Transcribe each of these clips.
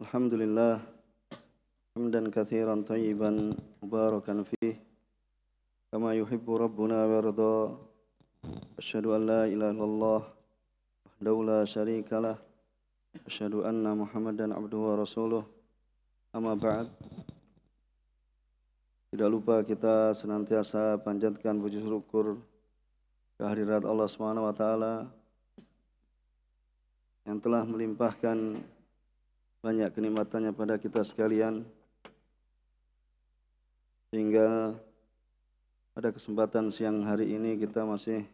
Alhamdulillah hamdan katsiran thayyiban mubarakan fih kama yuhibbu rabbuna wa yarda. Asyhadu an la ilaha illallah wahdahu la syarikalah. Asyhadu anna Muhammadan abduhu wa rasuluh. Amma ba'd. Tidak lupa kita senantiasa panjatkan puji syukur kehadirat Allah Subhanahu wa taala yang telah melimpahkan banyak kenikmatannya pada kita sekalian, sehingga pada kesempatan siang hari ini kita masih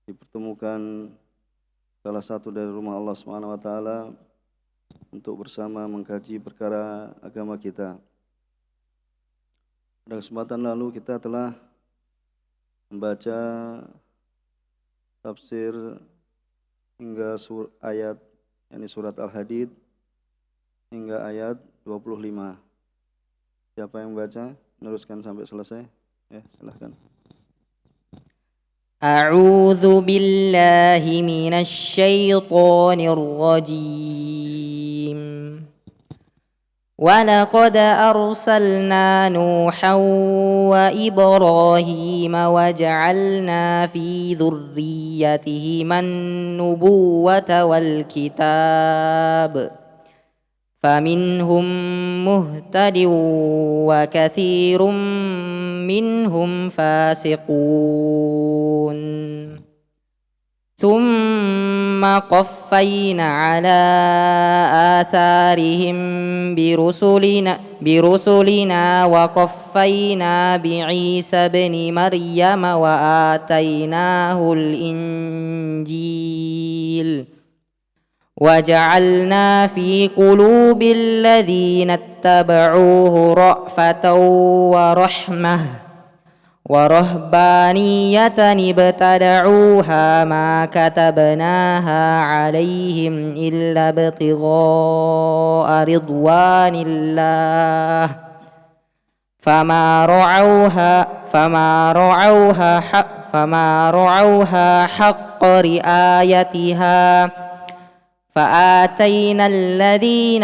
dipertemukan salah satu dari rumah Allah Subhanahu wa taala untuk bersama mengkaji perkara agama kita. Pada kesempatan lalu kita telah membaca tafsir hingga ayat yakni surat Al-Hadid hingga ayat 25. Siapa yang membaca? Meneruskan sampai selesai. Ya, silahkan. A'udzu billahi minasy syaithanir rajim. ولقد أرسلنا نوحا وإبراهيم وجعلنا في ذريتهما النبوة والكتاب فمنهم مهتد وكثير منهم فاسقون ثم قفينا على آثارهم برسلنا وقفينا بعيسى ابن مريم وآتيناه الإنجيل وجعلنا في قلوب الذين اتبعوه رأفة ورحمة ورهبانية ابتدعوها ما كتبناها عليهم إلا ابتغاء رضوان الله فما رعوها حق رعايتها فآتينا الذين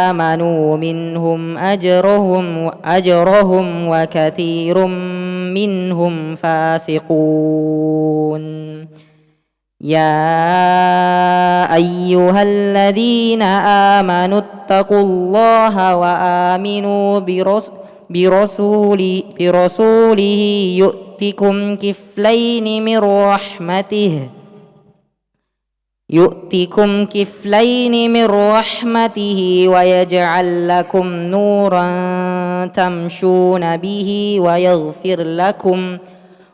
آمنوا منهم أجرهم وكثير منهم فاسقون يا أيها الذين آمنوا اتقوا الله وآمنوا برسوله يؤتكم كفلين من رحمته ويجعل لكم نورا تمشون به ويغفر لكم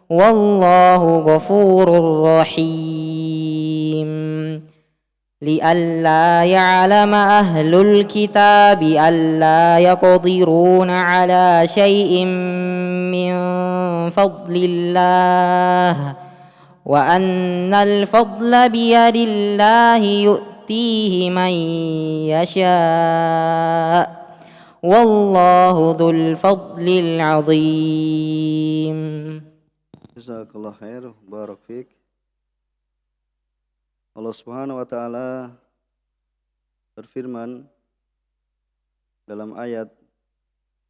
والله غفور رحيم لئلا يعلم أهل الكتاب ألا يقدرون على شيء من فضل الله وأن الفضل بيد الله يؤتيه من يشاء والله ذو الفضل العظيم. Jazakallah khair, barak fik. Allah Subhanahu wa taala berfirman dalam ayat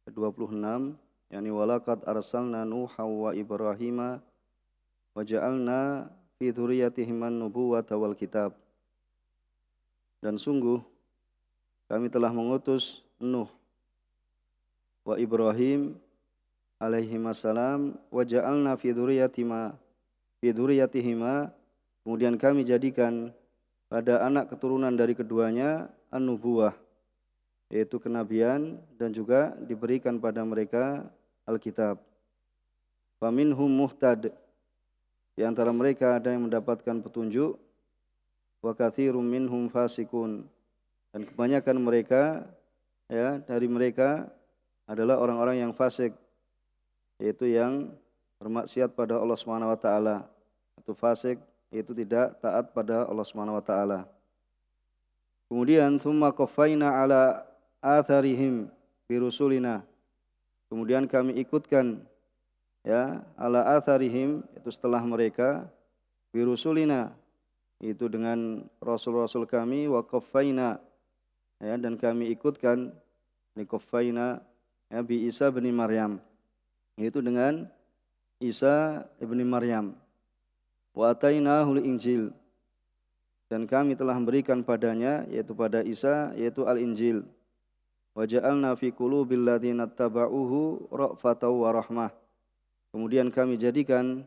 ke-26, yakni walaqad arsalna Nuha wa Ibrahima wa ja'alna fi dzurriyyatihiman nubuwata wal kitab. Dan sungguh kami telah mengutus Nuh wa Ibrahim alaihimassalam wa ja'alna fi dzurriyyatihima, kemudian kami jadikan pada anak keturunan dari keduanya an-nubuwah, yaitu kenabian, dan juga diberikan pada mereka Alkitab. Faminhum muhtad, di antara mereka ada yang mendapatkan petunjuk, wa katsirum minhum fasikun, dan kebanyakan mereka dari mereka adalah orang-orang yang fasik, yaitu yang bermaksiat pada Allah Subhanahu wa taala. Atau fasik yaitu tidak taat pada Allah Subhanahu wa taala. Kemudian tsumma qaffayna ala atharihim birusulina, kemudian kami ikutkan ala atharihim, itu setelah mereka, birusulina, itu dengan rasul-rasul kami, wa qaffayna, ya, dan kami ikutkan nikofaina ya bi Isa bin Maryam, yaitu dengan Isa ibni Maryam. Wa atainahul Injil, dan kami telah memberikan padanya, yaitu pada Isa, yaitu Al-Injil. Wa ja'alna fi qulubil ladzina tabauhu ra'fatan wa rahmah. Kemudian kami jadikan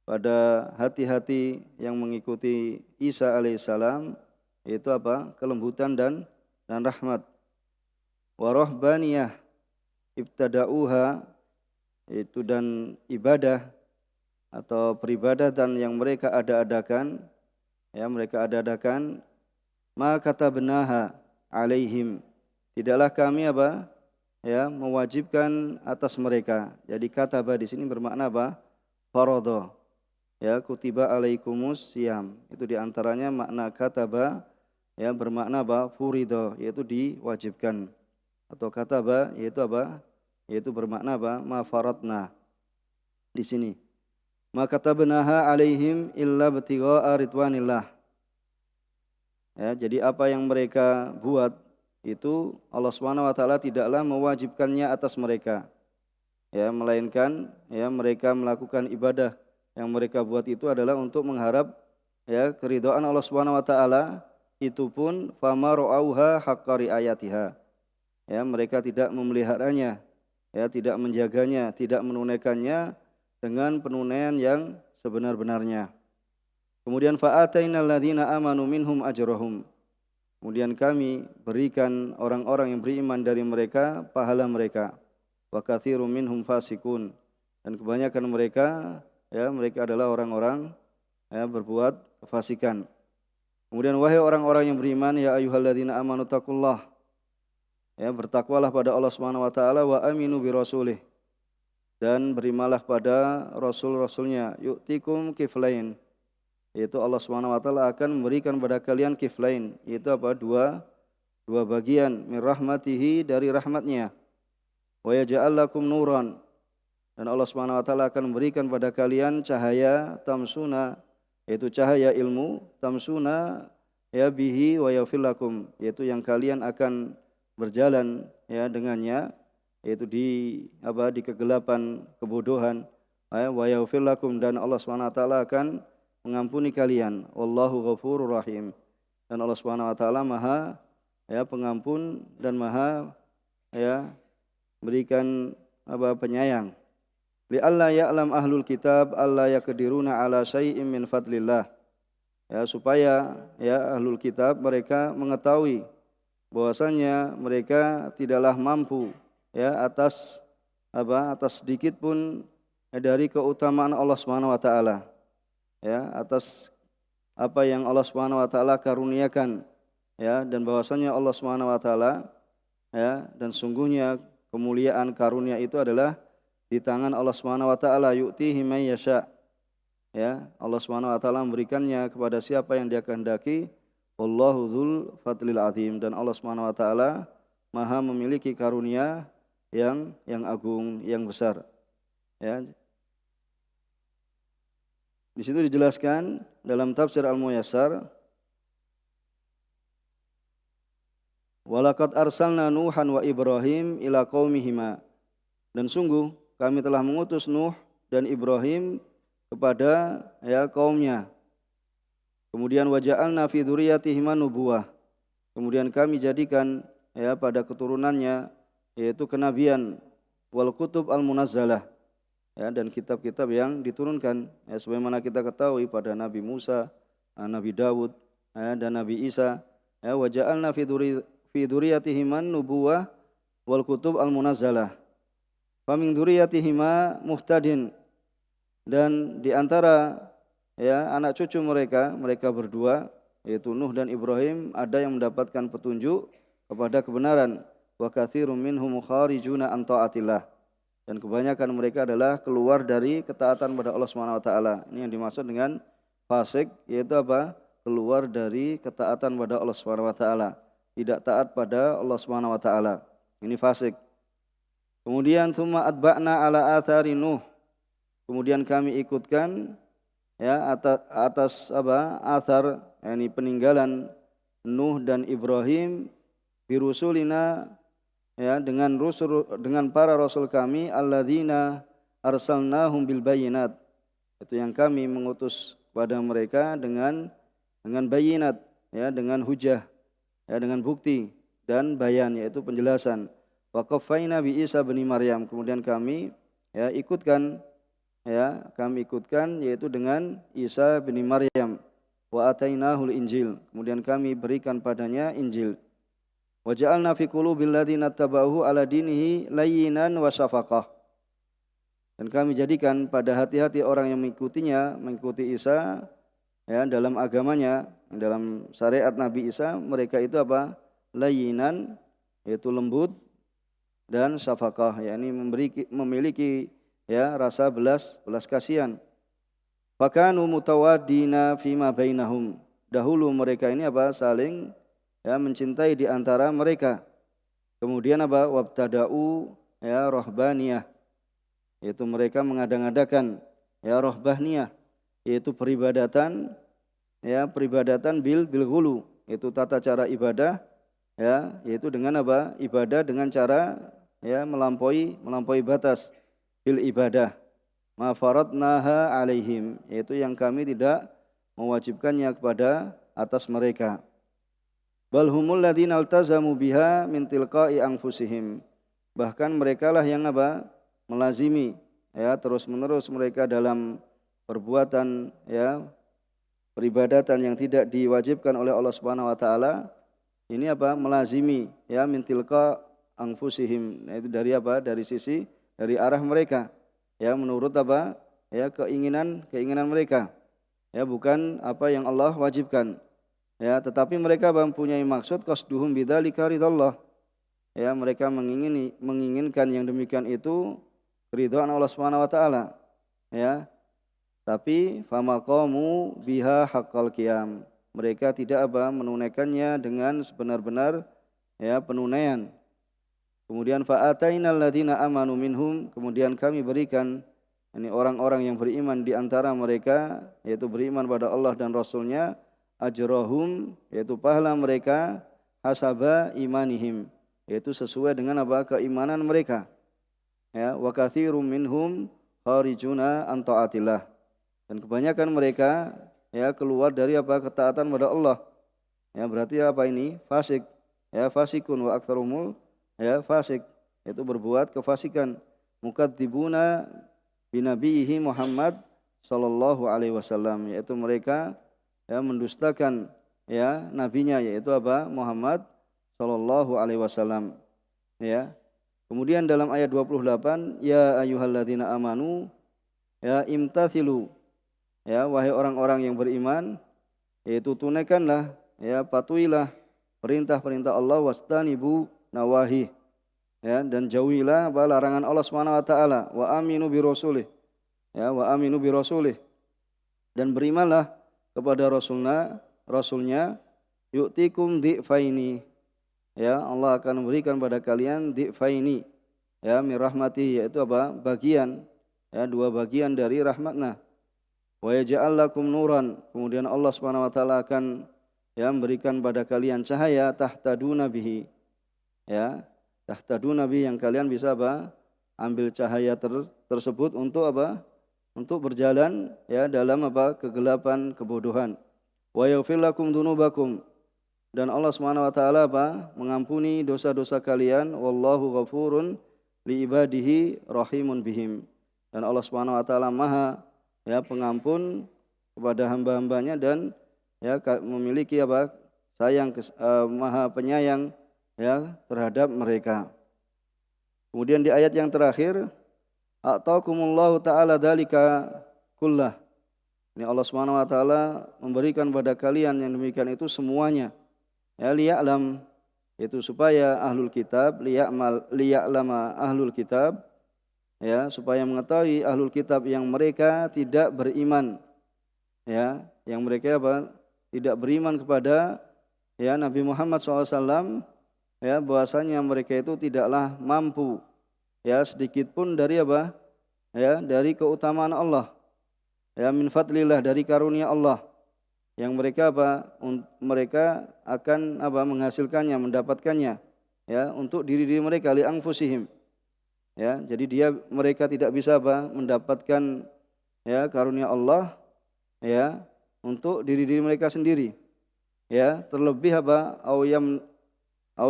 pada hati-hati yang mengikuti Isa alaihissalam, yaitu apa? Kelembutan dan rahmat. Wa rahbaniyah ibtada'uha, yaitu dan ibadah atau peribadatan yang mereka ada-adakan, ya mereka ada-adakan, ma katabnaha alaihim, tidaklah kami apa? Ya, mewajibkan atas mereka. Jadi kataba di sini bermakna apa? Faradha. Ya, kutiba alaikumus siyam. Itu diantaranya makna kataba, ya bermakna apa? Furidha, yaitu diwajibkan. Atau kataba yaitu apa? Yaitu bermakna apa? Ma faradna. Di sini. Ma katabnaha alaihim illa btigha'a ridwanillah. Ya, jadi apa yang mereka buat itu Allah Subhanahu wa taala tidaklah mewajibkannya atas mereka. Ya, melainkan ya mereka melakukan ibadah yang mereka buat itu adalah untuk mengharap ya keridhaan Allah Subhanahu wa taala, itu pun fama ra'auha haqqa riayatiha. Ya, mereka tidak memeliharanya, ya tidak menjaganya, tidak menunaikannya dengan penunaian yang sebenar-benarnya. Kemudian fa'atainal ladzina amanu minhum ajrahum. Kemudian kami berikan orang-orang yang beriman dari mereka pahala mereka. Wa katsirum minhum fasikun. Dan kebanyakan mereka ya mereka adalah orang-orang ya berbuat kefasikan. Kemudian wahai orang-orang yang beriman, ya ayyuhalladzina amanu taqullah. Ya, bertakwalah pada Allah Subhanahu wa taala, wa aminu bi rasulih. Dan berimalah pada rasul-rasulnya, yu'tikum kiflain. Yaitu Allah Subhanahu wa taala akan memberikan pada kalian kiflain, yaitu apa? Dua bagian min rahmatihi, dari rahmatnya. Wa yaj'al lakum nuran, dan Allah Subhanahu wa taala akan memberikan pada kalian cahaya tamsuna, yaitu cahaya ilmu, tamsuna ya bihi wa yaghfir lakum, yaitu yang kalian akan berjalan ya dengannya, yaitu di kegelapan kebodohan, wa yaghfir lakum, dan Allah Subhanahu wa taala akan mengampuni kalian. Wallahu ghafurur rahim, dan Allah Subhanahu wa taala Maha ya pengampun dan Maha ya berikan penyayang. Li alla ya'lam ahlul kitab alla yaqdiruna ala syai'in min fadlillah. Ya, supaya ya ahlul kitab mereka mengetahui bahwasanya mereka tidaklah mampu ya atas sedikit pun ya, dari keutamaan Allah Subhanahu wa taala. Ya, atas apa yang Allah Subhanahu wa taala karuniakan, ya, dan bahwasanya Allah Subhanahu wa taala ya, dan sungguhnya kemuliaan karunia itu adalah di tangan Allah Subhanahu wa taala, yu'tihi may yasha. Ya, Allah Subhanahu wa taala memberikannya kepada siapa yang Dia kehendaki. Wallahu dzul fadlil azim, dan Allah Subhanahu wa taala Maha memiliki karunia yang agung, yang besar. Ya. Di situ dijelaskan dalam tafsir Al-Muyassar, walaqad arsalna Nuhan wa Ibrahim ila qaumihima, dan sungguh kami telah mengutus Nuh dan Ibrahim kepada ya kaumnya. Kemudian waja'alna fi dzurriyyatihima nubuwah, kemudian kami jadikan ya pada keturunannya yaitu kenabian, wal kutub al-munazzalah, ya, dan kitab-kitab yang diturunkan, ya, sebagaimana kita ketahui pada Nabi Musa, Nabi Dawud, ya, dan Nabi Isa, ya, wa ja'alna fi dzurriyyatihima nubuwah wal kutub al-munazzalah. Fa min dzurriyyatihima muhtadin, dan di antara ya anak cucu mereka berdua yaitu Nuh dan Ibrahim ada yang mendapatkan petunjuk kepada kebenaran, wa katsirum minhum kharijuna an taatillah, dan kebanyakan mereka adalah keluar dari ketaatan pada Allah Subhanahu wa taala. Ini yang dimaksud dengan fasik, yaitu apa? Keluar dari ketaatan pada Allah Subhanahu wa taala, tidak taat pada Allah Subhanahu wa taala. Ini fasik. Kemudian tsumma atba'na ala athari Nuh, kemudian kami ikutkan ya atas athar, yakni peninggalan Nuh dan Ibrahim birusulina, ya, dengan para rasul kami, alladzina arsalnahum bil bayyinat, itu yang kami mengutus kepada mereka dengan bayinat, ya, dengan hujah, ya, dengan bukti dan bayan, yaitu penjelasan. Wa qaffayna bi Isa bin Maryam, kemudian kami, ya, ikutkan yaitu dengan Isa bin Maryam. Wa atainahul Injil, kemudian kami berikan padanya Injil. Wa ja'alna fi qulubil ladzina tabauhu ala dinihi layyinan wa syafaqah, dan kami jadikan pada hati-hati orang yang mengikuti Isa, ya, dalam agamanya, dalam syariat Nabi Isa, mereka itu apa? Layyinan, yaitu lembut, dan syafaqah, yakni memiliki, ya, rasa belas kasihan. Fakanu mutawaddina fima bainahum, dahulu mereka ini apa? Saling, ya, mencintai di antara mereka. Kemudian apa? Wabtada'u, ya, rohbaniyah, yaitu mereka mengadakan, ya, rohbaniyah, yaitu peribadatan bil ghulu, yaitu tata cara ibadah, ya, yaitu dengan apa? Ibadah dengan cara, ya, melampaui batas, bil ibadah, ma faradnaha alaihim, yaitu yang kami tidak mewajibkannya kepada atas mereka. Bal humul ladzina altazamu biha min tilqa'i anfusihim, bahkan merekalah yang apa? Melazimi, ya, terus-menerus mereka dalam perbuatan, ya, peribadatan yang tidak diwajibkan oleh Allah Subhanahu wa taala. Ini apa? Melazimi, ya, min tilqa anfusihim, itu dari apa? Dari arah mereka, ya, menurut apa? Ya, keinginan mereka, ya, bukan apa yang Allah wajibkan, ya, tetapi mereka mempunyai maksud qasduhum bidzalika ridallah, ya, mereka menginginkan yang demikian itu keridhaan Allah Subhanahu wa taala, ya. Tapi famaqamu biha haqqal qiyam, mereka tidak apa? Menunaikannya dengan sebenar-benar, ya, penunaian. Kemudian fa'atainal ladzina amanu minhum, kemudian kami berikan, ini orang-orang yang beriman di antara mereka, yaitu beriman pada Allah dan Rasulnya, ajrahum, yaitu pahala mereka, hasaba imanihim, yaitu sesuai dengan apa? Keimanan mereka. Ya, wa katsirum minhum kharijuna an taatillah, dan kebanyakan mereka, ya, keluar dari apa? Ketaatan pada Allah. Ya, berarti apa ini? Fasik, ya, fasikun wa aktsarumul, ya, fasik, yaitu berbuat kefasikan. Mukadzibuna binabihi Muhammad sallallahu alaihi wasallam, yaitu mereka, ya, mendustakan, ya, nabinya, yaitu apa? Muhammad sallallahu alaihi wasallam, ya. Kemudian dalam ayat 28, ya ayyuhalladzina amanu, ya, imtathilu, ya, wahai orang-orang yang beriman, yaitu tunaikanlah, ya, patuhilah perintah-perintah Allah, wastanibu nawahi, ya, dan jauhilah larangan Allah Subhanahu wa taala, wa aminu bi rasulih, ya, wa aminu bi rasulih, dan berimanlah kepada rasulnya, yu'tikum dhi'faini, ya, Allah akan memberikan pada kalian dhi'faini, ya, min rahmatihi, yaitu apa? Bagian, ya, dua bagian dari rahmatnya. Wa yaj'al lakum nuran, kemudian Allah Subhanahu wa taala akan, ya, memberikan pada kalian cahaya, tahtaduna bihi, ya, tahtaduna bihi, yang kalian bisa apa? Ambil cahaya tersebut untuk apa? Untuk berjalan, ya, dalam apa? Kegelapan, kebodohan. Wa yaghfir lakum dzunubakum, dan Allah Subhanahu wa taala apa? Mengampuni dosa-dosa kalian. Wallahu ghafurun li ibadihi rahimun bihim, dan Allah Subhanahu wa taala Maha, ya, pengampun kepada hamba-hambanya, dan, ya, memiliki apa? Sayang, Maha penyayang, ya, terhadap mereka. Kemudian di ayat yang terakhir, a'taakumullahu ta'ala dzalika kullah, ini Allah Subhanahu wa taala memberikan pada kalian yang demikian itu semuanya, ya, liya'lam, itu supaya ahlul kitab, liya'lama ahlul kitab, ya, supaya mengetahui ahlul kitab yang mereka tidak beriman, ya, yang mereka apa? Tidak beriman kepada, ya, Nabi Muhammad SAW, ya, bahwasanya mereka itu tidaklah mampu, ya, sedikit pun dari apa? Ya, dari keutamaan Allah, ya, min fadlillah, dari karunia Allah, yang mereka mereka akan menghasilkannya, mendapatkannya ya untuk diri mereka, li anfusihim ya. Jadi mereka tidak bisa mendapatkan ya karunia Allah ya untuk diri mereka sendiri ya, terlebih aw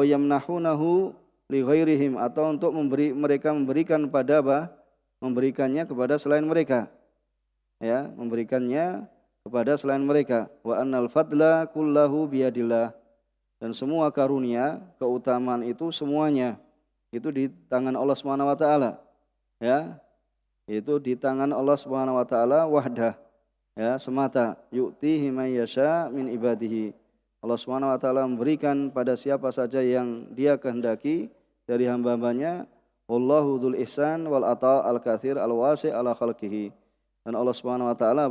yamnahunahu li ghairihim, atau untuk memberikannya kepada selain mereka ya, memberikannya kepada selain mereka. Wa annal fadla kullahu biyadillah, dan semua karunia, keutamaan itu semuanya itu di tangan Allah Subhanahu wa taala ya, itu di tangan Allah Subhanahu wa taala wahdah ya, semata. Yu'tihi may yasha min ibadihi, Allah Subhanahu wa taala memberikan pada siapa saja yang Dia kehendaki dari hamba-hambanya. Wallahu dzul ihsan wal ata al katsir al wasi' ala khalqihi, dan Allah Subhanahu wa taala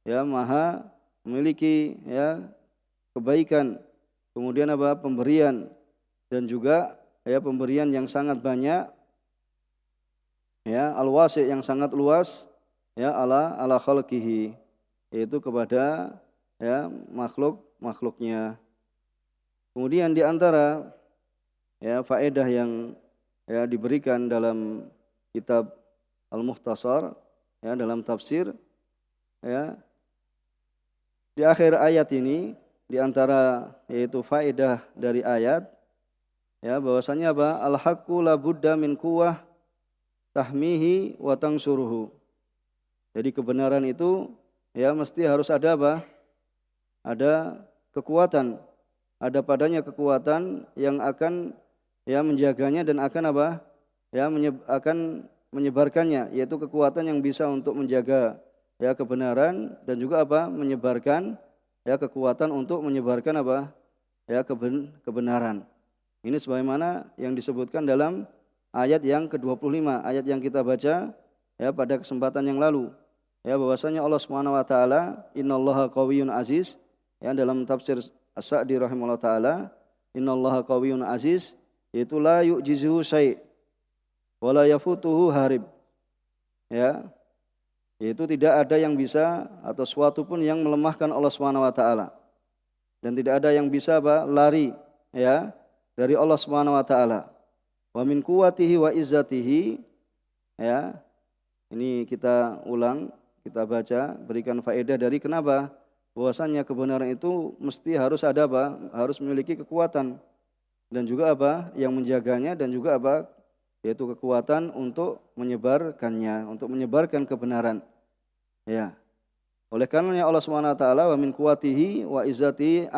ya maha memiliki ya kebaikan, kemudian pemberian, dan juga ya pemberian yang sangat banyak ya, al-wasi' yang sangat luas ya, ala khalqihi, yaitu kepada ya makhluknya. Kemudian di antara ya faedah yang ya diberikan dalam kitab Al-Mukhtasar ya, dalam tafsir ya, di akhir ayat ini, di antara yaitu faedah dari ayat ya, bahwasanya al-haqqu la budda min quwwah tahmihi wa tansuruhu. Jadi kebenaran itu ya mesti harus ada ada kekuatan, ada padanya kekuatan yang akan ya menjaganya dan akan akan menyebarkannya, yaitu kekuatan yang bisa untuk menjaga ya kebenaran, dan juga menyebarkan ya kekuatan untuk menyebarkan ya kebenaran. Ini sebagaimana yang disebutkan dalam ayat yang ke-25, ayat yang kita baca ya pada kesempatan yang lalu ya, bahwasanya Allah Subhanahu wa taala innallaha qawiyyun aziz ya, dalam tafsir As-Sa'di rahimahullah taala, innallaha qawiyyun aziz, yaitu la yu'jizuhu syai' wa la yafutuhu harib ya, yaitu tidak ada yang bisa atau suatu pun yang melemahkan Allah Subhanahu wa taala, dan tidak ada yang bisa lari ya dari Allah Subhanahu wa taala. Wa min quwwatihi wa izzatihi ya, ini kita ulang, kita baca, berikan faedah dari kenapa bahwasanya kebenaran itu mesti harus ada harus memiliki kekuatan, dan juga yang menjaganya, dan juga yaitu kekuatan untuk menyebarkannya, untuk menyebarkan kebenaran ya. Oleh karenanya Allah Subhanahu wa taala, wa min quwwatihi wa izzatihi,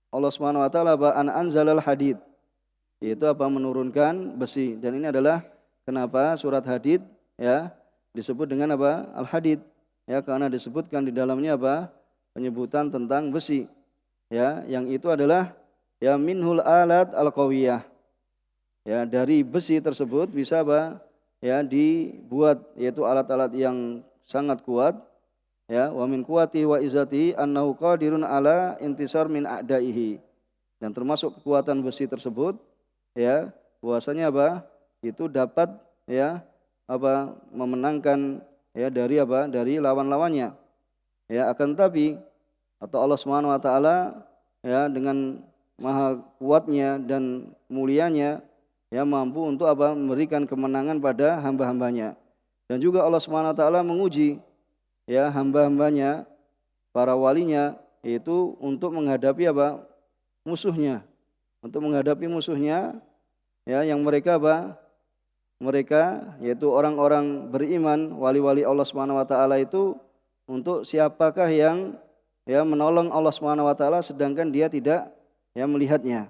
Allah Subhanahu wa taala an anzalal hadid, yaitu menurunkan besi, dan ini adalah kenapa surat Hadid ya disebut dengan al-hadid ya, karena disebutkan di dalamnya penyebutan tentang besi ya, yang itu adalah ya minhul alat al-qawiyah ya, dari besi tersebut bisa ya dibuat yaitu alat-alat yang sangat kuat ya. Wa min quwwatihi wa izzatihi annahu qadirun ala intisar min a'daihi, dan termasuk kekuatan besi tersebut ya bahwasanya itu dapat ya memenangkan ya dari lawan-lawannya ya. Akan tapi atau Allah Subhanahu wa taala ya dengan maha kuatnya dan mulianya ya mampu untuk memberikan kemenangan pada hamba-hambanya, dan juga Allah Subhanahu wa taala menguji ya hamba-hambanya, para walinya, yaitu untuk menghadapi musuhnya, untuk menghadapi musuhnya ya, yang mereka yaitu orang-orang beriman, wali-wali Allah Subhanahu wa taala itu, untuk siapakah yang ya menolong Allah Subhanahu wa taala sedangkan dia tidak ya melihatnya.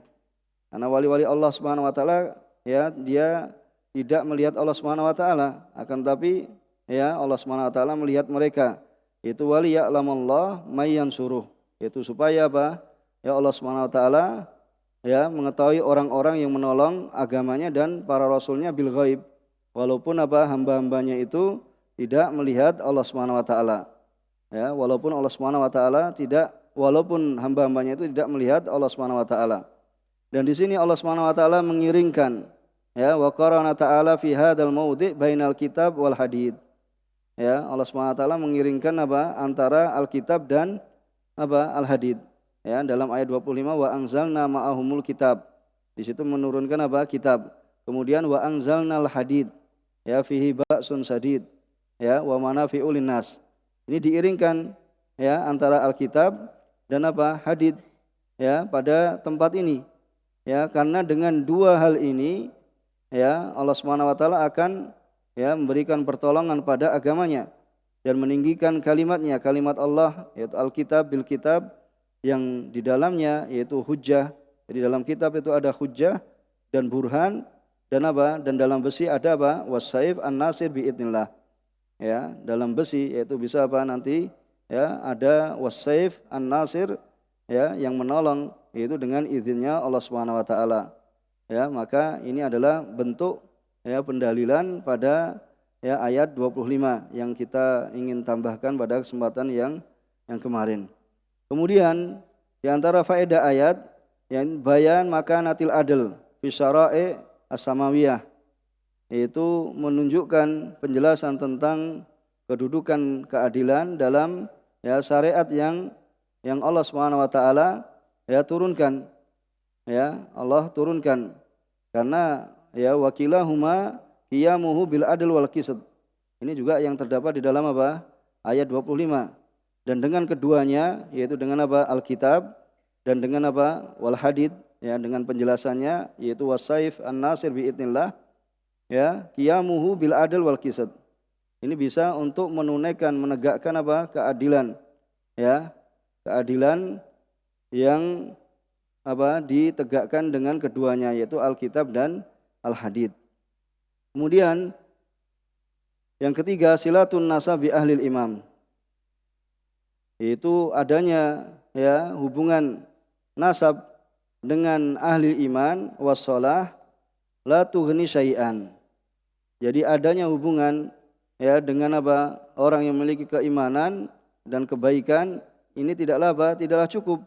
Karena wali-wali Allah Subhanahu wa taala ya dia tidak melihat Allah Subhanahu wa taala, akan tapi ya Allah Subhanahu wa taala melihat mereka. Itu wali ya'lamallah may yansuruh, yaitu supaya ya Allah Subhanahu wa taala ya mengetahui orang-orang yang menolong agamanya dan para rasulnya bil ghaib, walaupun hamba-hambanya itu tidak melihat Allah Subhanahu wa taala ya, walaupun hamba-hambanya itu tidak melihat Allah Subhanahu wa taala. Dan di sini Allah Subhanahu wa taala mengiringkan ya, wa qarana ta'ala fi hadzal maudhi' bainal kitab wal hadid ya, Allah Subhanahu wa taala mengiringkan antara Alkitab dan Al-Hadid. Ya, dalam ayat 25 wa anzalna ma'ahumul kitab. Di situ menurunkan kitab. Kemudian wa anzalnal hadid. Ya, fihi ba'sun sadid. Ya, wa manafi'ul linnas. Ini diiringkan ya antara Alkitab dan hadid ya pada tempat ini. Ya, karena dengan dua hal ini ya Allah Subhanahu wa taala akan ya memberikan pertolongan pada agamanya dan meninggikan kalimatnya, kalimat Allah yaitu Alkitab bil kitab yang di dalamnya yaitu hujjah. Jadi dalam kitab itu ada hujjah dan burhan dan dan dalam besi ada wasaif an-nasir biidznillah. Ya, dalam besi yaitu bisa nanti ya ada wasaif an-nasir ya yang menolong yaitu dengan izinnya Allah Subhanahu wa taala. Ya, maka ini adalah bentuk ya pendalilan pada ya ayat 25 yang kita ingin tambahkan pada kesempatan yang kemarin. Kemudian di antara faedah ayat yang bayan makanatil adl fi syara'i as-samawiyah, yaitu menunjukkan penjelasan tentang kedudukan keadilan dalam ya syariat yang Allah Subhanahu wa taala ya turunkan. Ya, Allah turunkan. Karena ya wakilahuma qiyamuhu bil adl wal qisd. Ini juga yang terdapat di dalam ayat 25. Dan dengan keduanya yaitu dengan Alkitab dan dengan wal hadid ya dengan penjelasannya yaitu wasaif an-nasir biidznillah ya qiyamuhu bil adl wal qisd. Ini bisa untuk menunaikan menegakkan keadilan ya. Keadilan yang ditegakkan dengan keduanya yaitu Alkitab dan Al-Hadid. Kemudian yang ketiga silatun nasab bi ahlil imam. Yaitu adanya ya hubungan nasab dengan ahli iman wassalah la tughni syai'an. Jadi adanya hubungan ya dengan orang yang memiliki keimanan dan kebaikan ini tidaklah cukup.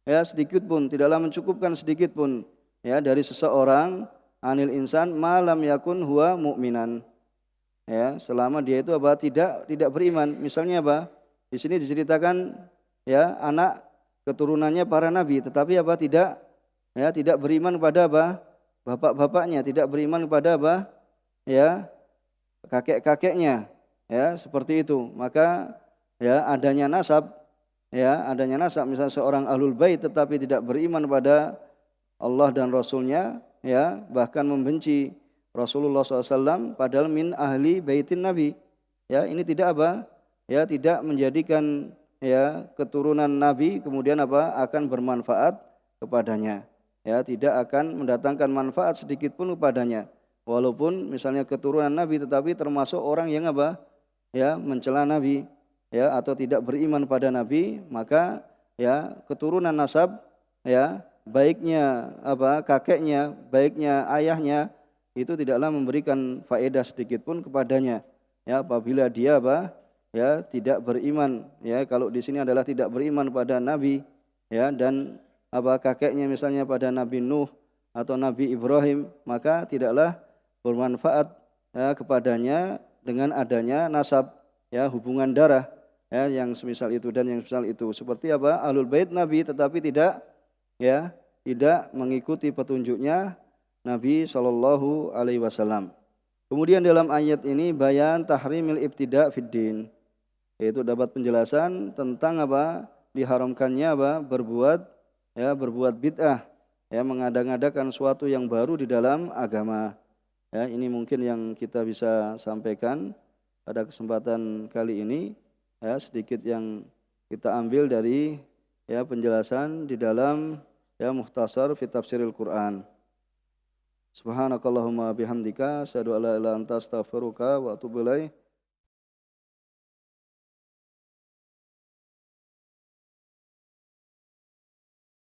Ya, sedikit pun tidaklah mencukupkan sedikit pun ya dari seseorang anil insan malam yakun huwa mu'minan. Ya, selama dia itu tidak beriman. Misalnya di sini diceritakan ya anak keturunannya para nabi tetapi tidak beriman kepada bapak-bapaknya, tidak beriman kepada ya kakek-kakeknya. Ya, seperti itu. Maka ya adanya nasab misalnya seorang ahlul bait tetapi tidak beriman pada Allah dan Rasulnya ya bahkan membenci Rasulullah SAW padahal min ahli baitin Nabi ya ini tidak tidak menjadikan ya keturunan Nabi kemudian akan bermanfaat kepadanya ya tidak akan mendatangkan manfaat sedikit pun kepadanya walaupun misalnya keturunan Nabi tetapi termasuk orang yang ya mencela Nabi ya atau tidak beriman pada Nabi maka ya keturunan nasab ya baiknya kakeknya baiknya ayahnya itu tidaklah memberikan faedah sedikit pun kepadanya ya apabila dia ya tidak beriman ya kalau di sini adalah tidak beriman pada Nabi ya dan kakeknya misalnya pada Nabi Nuh atau Nabi Ibrahim maka tidaklah bermanfaat ya kepadanya dengan adanya nasab ya hubungan darah ya yang semisal itu dan yang semisal itu seperti ahlul bait Nabi tetapi tidak mengikuti petunjuknya Nabi sallallahu alaihi wasallam. Kemudian dalam ayat ini bayan tahrimil ibtida fid din yaitu dapat penjelasan tentang diharamkannya berbuat bid'ah ya mengada-ngadakan suatu yang baru di dalam agama. Ya, ini mungkin yang kita bisa sampaikan pada kesempatan kali ini. Ya, sedikit yang kita ambil dari ya penjelasan di dalam ya Mukhtasar fi Tafsiril Quran. Subhanakallahumma bihamdika asyhadu an la ilaha illa anta astaghfiruka wa atubu ilaik.